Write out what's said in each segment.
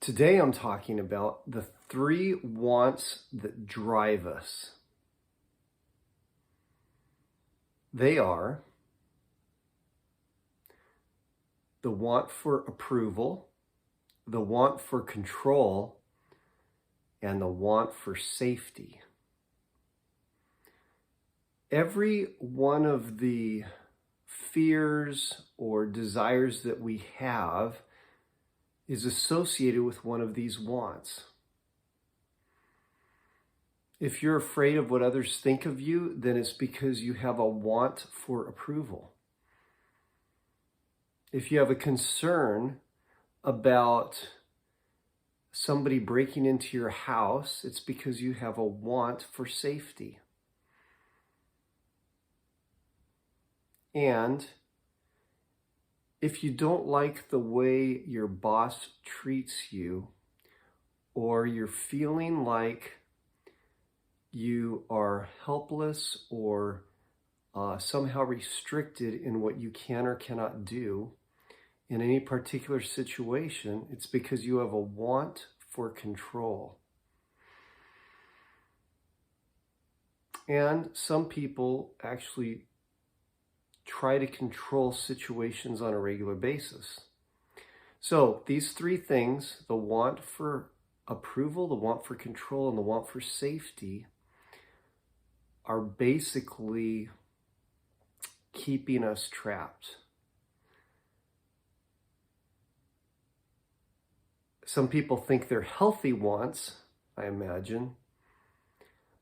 Today I'm talking about the three wants that drive us. They are the want for approval, the want for control, and the want for safety. Every one of the fears or desires that we have is associated with one of these wants. If you're afraid of what others think of you, then it's because you have a want for approval. If you have a concern about somebody breaking into your house, it's because you have a want for safety. And if you don't like the way your boss treats you, or you're feeling like you are helpless or somehow restricted in what you can or cannot do in any particular situation, it's because you have a want for control. And some people actually try to control situations on a regular basis. So these three things, the want for approval, the want for control, and the want for safety, are basically keeping us trapped. Some people think they're healthy wants, I imagine,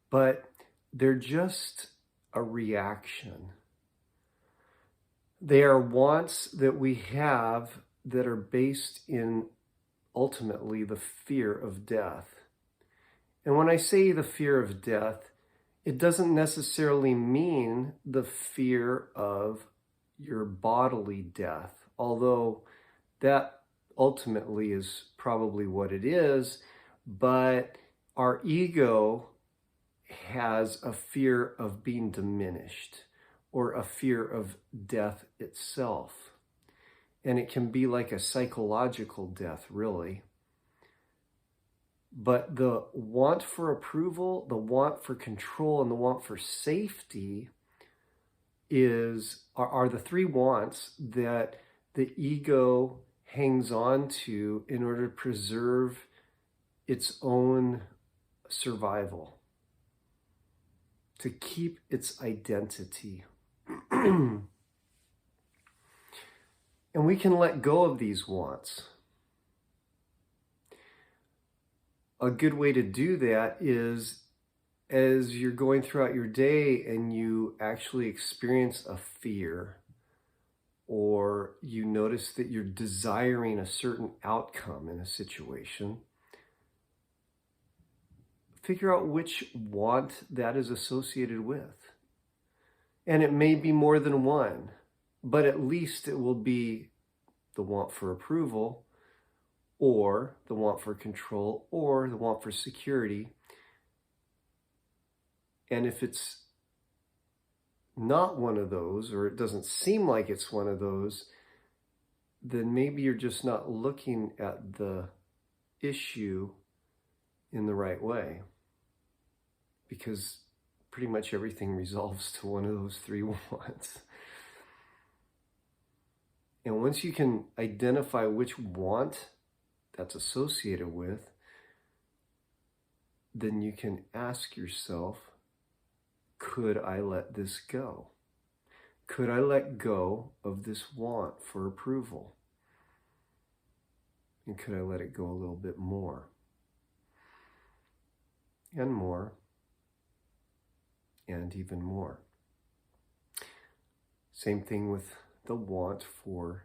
but they're just a reaction. They are wants that we have that are based in ultimately the fear of death. And when I say the fear of death, it doesn't necessarily mean the fear of your bodily death, although that ultimately is probably what it is. But our ego has a fear of being diminished, or a fear of death itself. And it can be like a psychological death, really. But the want for approval, the want for control, and the want for safety are the three wants that the ego hangs on to in order to preserve its own survival, to keep its identity. And we can let go of these wants. A good way to do that is as you're going throughout your day and you actually experience a fear, or you notice that you're desiring a certain outcome in a situation, figure out which want that is associated with. And it may be more than one, but at least it will be the want for approval, or the want for control, or the want for security. And if it's not one of those, or it doesn't seem like it's one of those, then maybe you're just not looking at the issue in the right way, because pretty much everything resolves to one of those three wants. And once you can identify which want that's associated with, then you can ask yourself, could I let this go? Could I let go of this want for approval? And could I let it go a little bit more? And more. And even more. Same thing with the want for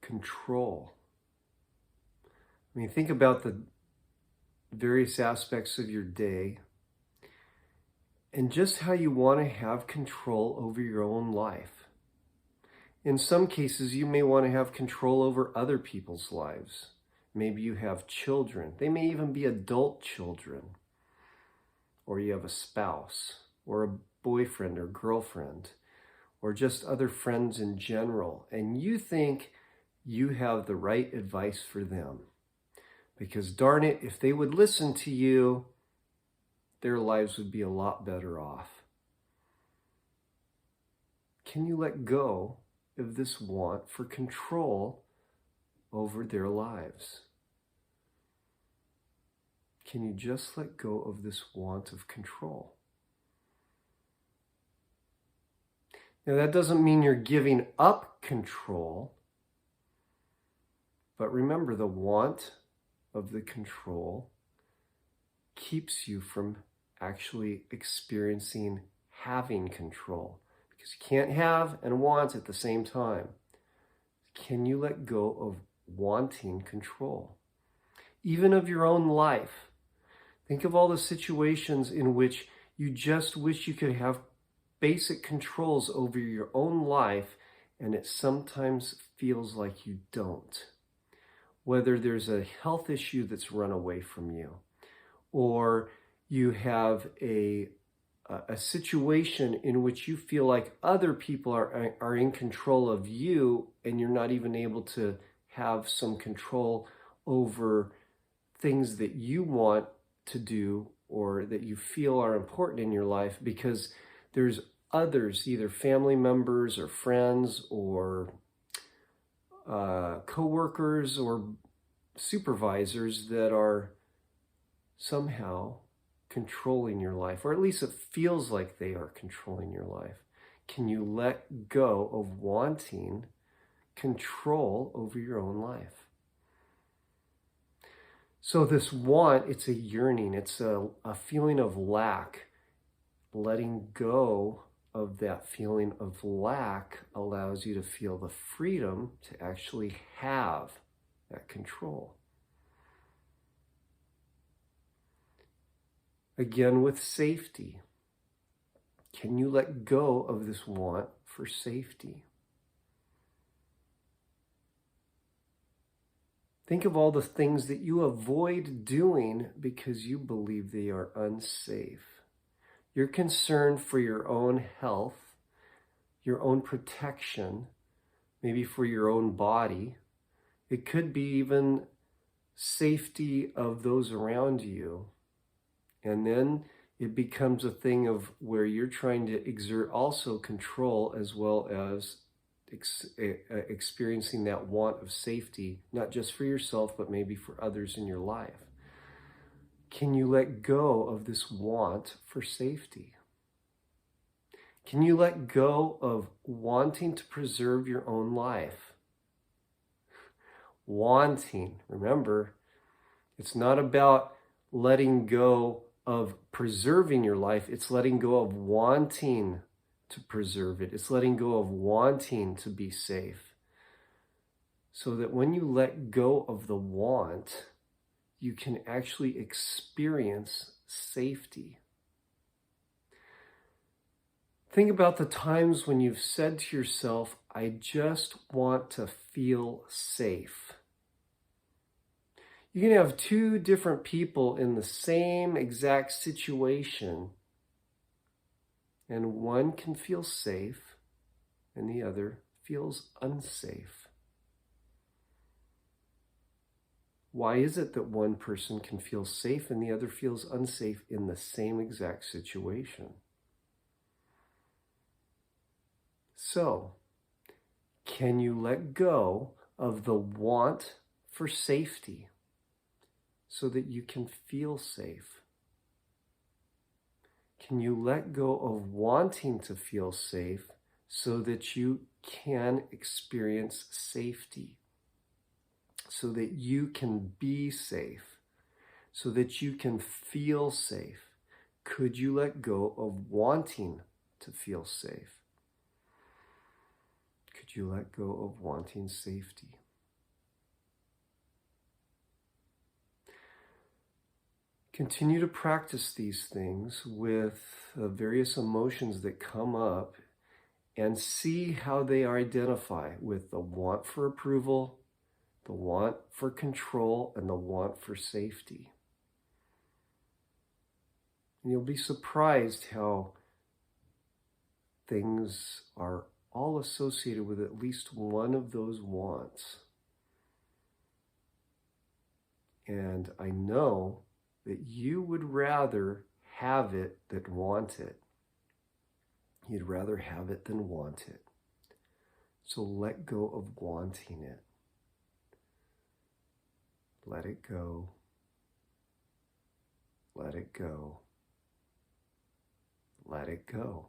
control. I mean, think about the various aspects of your day and just how you want to have control over your own life. In some cases, you may want to have control over other people's lives. Maybe you have children. They may even be adult children. Or you have a spouse, or a boyfriend or girlfriend, or just other friends in general, and you think you have the right advice for them. Because darn it, if they would listen to you, their lives would be a lot better off. Can you let go of this want for control over their lives? Can you just let go of this want of control? Now, that doesn't mean you're giving up control, but remember, the want of the control keeps you from actually experiencing having control, because you can't have and want at the same time. Can you let go of wanting control, even of your own life? Think of all the situations in which you just wish you could have basic controls over your own life, and it sometimes feels like you don't. Whether there's a health issue that's run away from you, or you have a situation in which you feel like other people are in control of you, and you're not even able to have some control over things that you want to do or that you feel are important in your life, because there's others, either family members or friends or co-workers or supervisors, that are somehow controlling your life, or at least it feels like they are controlling your life. Can you let go of wanting control over your own life? So this want, it's a yearning, it's a feeling of lack. Letting go of that feeling of lack allows you to feel the freedom to actually have that control. Again, with safety, can you let go of this want for safety? Think of all the things that you avoid doing because you believe they are unsafe. You're concerned for your own health, your own protection, maybe for your own body. It could be even safety of those around you. And then it becomes a thing of where you're trying to exert also control, as well as experiencing that want of safety, not just for yourself, but maybe for others in your life. Can you let go of this want for safety? Can you let go of wanting to preserve your own life? Wanting, remember, it's not about letting go of preserving your life, it's letting go of wanting to preserve it. It's letting go of wanting to be safe. So that when you let go of the want, you can actually experience safety. Think about the times when you've said to yourself, I just want to feel safe. You can have two different people in the same exact situation, and one can feel safe and the other feels unsafe. Why is it that one person can feel safe and the other feels unsafe in the same exact situation? So, can you let go of the want for safety so that you can feel safe? Can you let go of wanting to feel safe so that you can experience safety? So that you can be safe, so that you can feel safe? Could you let go of wanting to feel safe? Could you let go of wanting safety? Continue to practice these things with the various emotions that come up, and see how they identify with the want for approval, the want for control, and the want for safety. And you'll be surprised how things are all associated with at least one of those wants. And I know that you would rather have it than want it. You'd rather have it than want it. So let go of wanting it. Let it go. Let it go. Let it go.